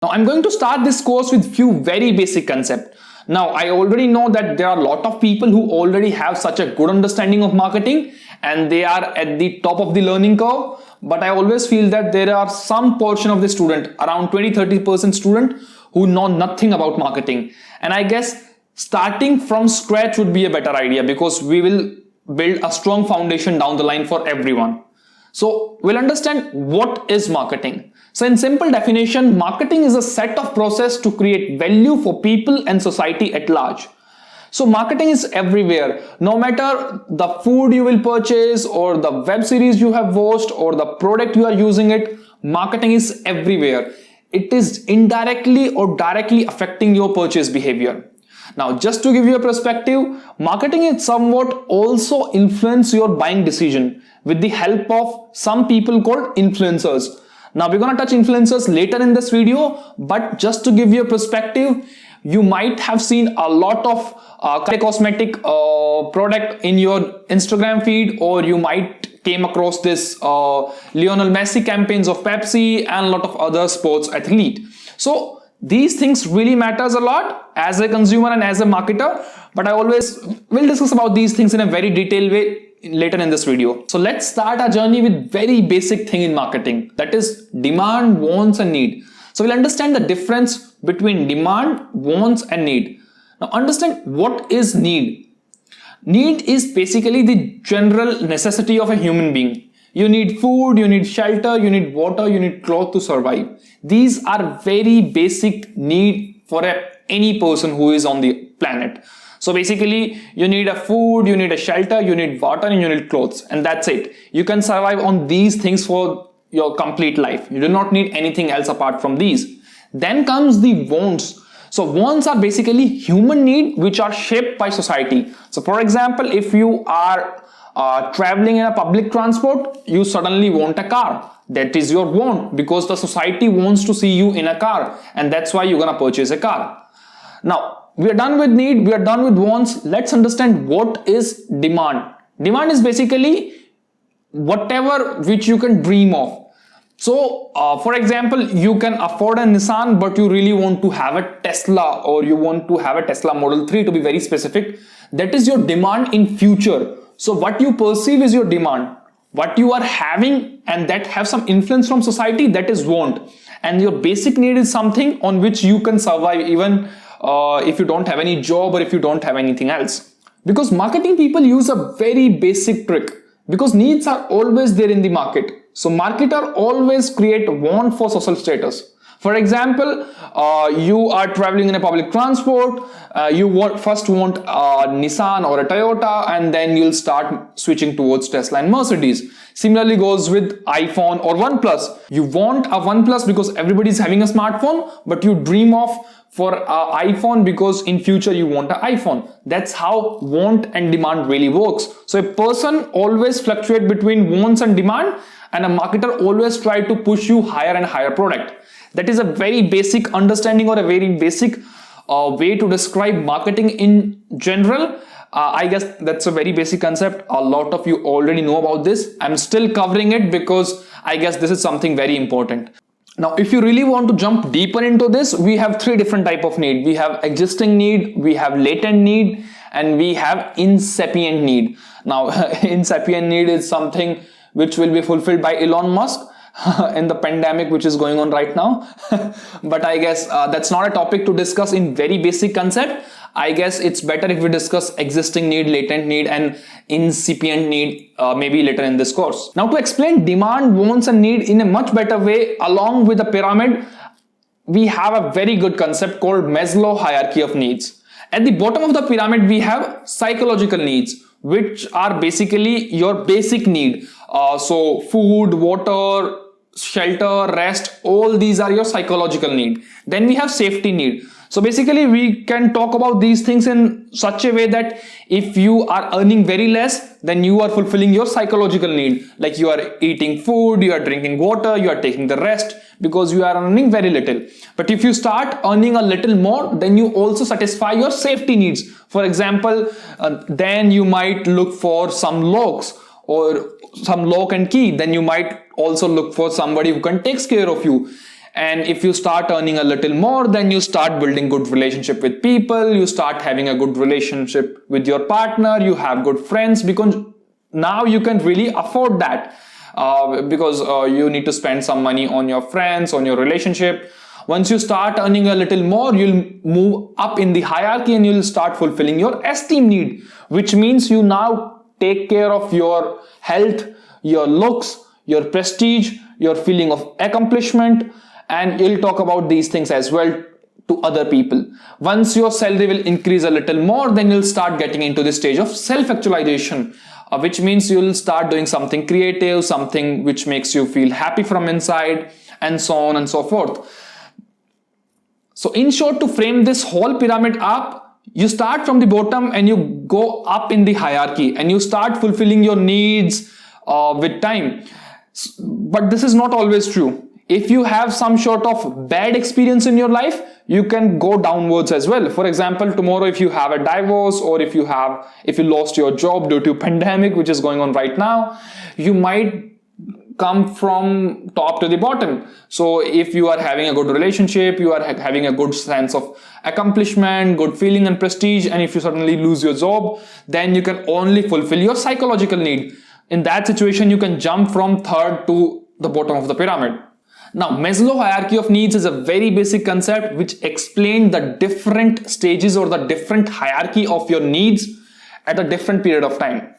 Now I'm going to start this course with few very basic concepts. Now I already know that there are a lot of people who already have such a good understanding of marketing and they are at the top of the learning curve, but I always feel that there are some portion of the student, around 20-30% student, who know nothing about marketing. And I guess starting from scratch would be a better idea because we will build a strong foundation down the line for everyone. So we'll understand what is marketing. So in simple definition, marketing is a set of process to create value for people and society at large. So marketing is everywhere. No matter the food you will purchase or the web series you have watched or the product you are using it, marketing is everywhere. It is indirectly or directly affecting your purchase behavior. Now, just to give you a perspective, marketing is somewhat also influence your buying decision with the help of some people called influencers. Now, we're going to touch influencers later in this video, but just to give you a perspective, you might have seen a lot of cosmetic product in your Instagram feed, or you might came across this Lionel Messi campaigns of Pepsi and a lot of other sports athlete. So these things really matters a lot as a consumer and as a marketer, but I always will discuss about these things in a very detailed way later in this video. So let's start our journey with very basic thing in marketing, that is demand, wants and need. So we'll understand the difference between demand, wants and need. Now understand what is need. Need is basically the general necessity of a human being. You need food, you need shelter, you need water, you need clothes to survive. These are very basic need for any person who is on the planet. So basically you need a food, you need a shelter, you need water and you need clothes, and that's it. You can survive on these things for your complete life. You do not need anything else apart from these. Then comes the wants. So wants are basically human need which are shaped by society. So for example, if you are traveling in a public transport, you suddenly want a car. That is your want because the society wants to see you in a car, and that's why you're gonna purchase a car. Now we are done with need, we are done with wants. Let's understand what is demand. Demand is basically whatever which you can dream of. So for example, you can afford a Nissan, but you really want to have a Tesla, or you want to have a Tesla Model 3 to be very specific. That is your demand in future. So what you perceive is your demand. What you are having and that have some influence from society, that is want. And your basic need is something on which you can survive even if you don't have any job or if you don't have anything else. Because marketing people use a very basic trick, because needs are always there in the market. So marketer always create want for social status. For example, you are traveling in a public transport, you first want a Nissan or a Toyota, and then you'll start switching towards Tesla and Mercedes. Similarly goes with iPhone or OnePlus. You want a OnePlus because everybody is having a smartphone, but you dream of for an iPhone because in future you want an iPhone. That's how want and demand really works. So a person always fluctuate between wants and demand, and a marketer always try to push you higher and higher product. That is a very basic understanding or a very basic way to describe marketing in general. I guess that's a very basic concept. A lot of you already know about this. I'm still covering it because I guess this is something very important. Now, if you really want to jump deeper into this, we have three different types of need. We have existing need, we have latent need, and we have incipient need. Now, incipient need is something which will be fulfilled by Elon Musk in the pandemic which is going on right now. But I guess that's not a topic to discuss in very basic concept. I guess it's better if we discuss existing need, latent need and incipient need maybe later in this course. Now to explain demand, wants and need in a much better way along with the pyramid, we have a very good concept called Maslow hierarchy of needs. At the bottom of the pyramid we have psychological needs, which are basically your basic need. So food, water, shelter, rest, all these are your psychological need. Then we have safety need. So basically we can talk about these things in such a way that if you are earning very less, then you are fulfilling your psychological need. Like you are eating food, you are drinking water, you are taking the rest because you are earning very little. But if you start earning a little more, then you also satisfy your safety needs. For example, then you might look for some locks or some lock and key. Then you might also look for somebody who can take care of you. And if you start earning a little more, then you start building good relationship with people, you start having a good relationship with your partner, you have good friends, because now you can really afford that, because you need to spend some money on your friends, on your relationship. Once you start earning a little more, you'll move up in the hierarchy and you'll start fulfilling your esteem need, which means you now take care of your health, your looks, your prestige, your feeling of accomplishment, and you'll talk about these things as well to other people. Once your salary will increase a little more, then you'll start getting into the stage of self-actualization, which means you'll start doing something creative, something which makes you feel happy from inside, and so on and so forth. So in short, to frame this whole pyramid up, you start from the bottom and you go up in the hierarchy and you start fulfilling your needs with time. But this is not always true. If you have some sort of bad experience in your life, you can go downwards as well. For example, tomorrow if you have a divorce, or if you lost your job due to pandemic, which is going on right now, you might come from top to the bottom. So if you are having a good relationship, you are having a good sense of accomplishment, good feeling and prestige, and if you suddenly lose your job, then you can only fulfill your psychological need. In that situation, you can jump from third to the bottom of the pyramid. Now, Maslow hierarchy of needs is a very basic concept which explains the different stages or the different hierarchy of your needs at a different period of time.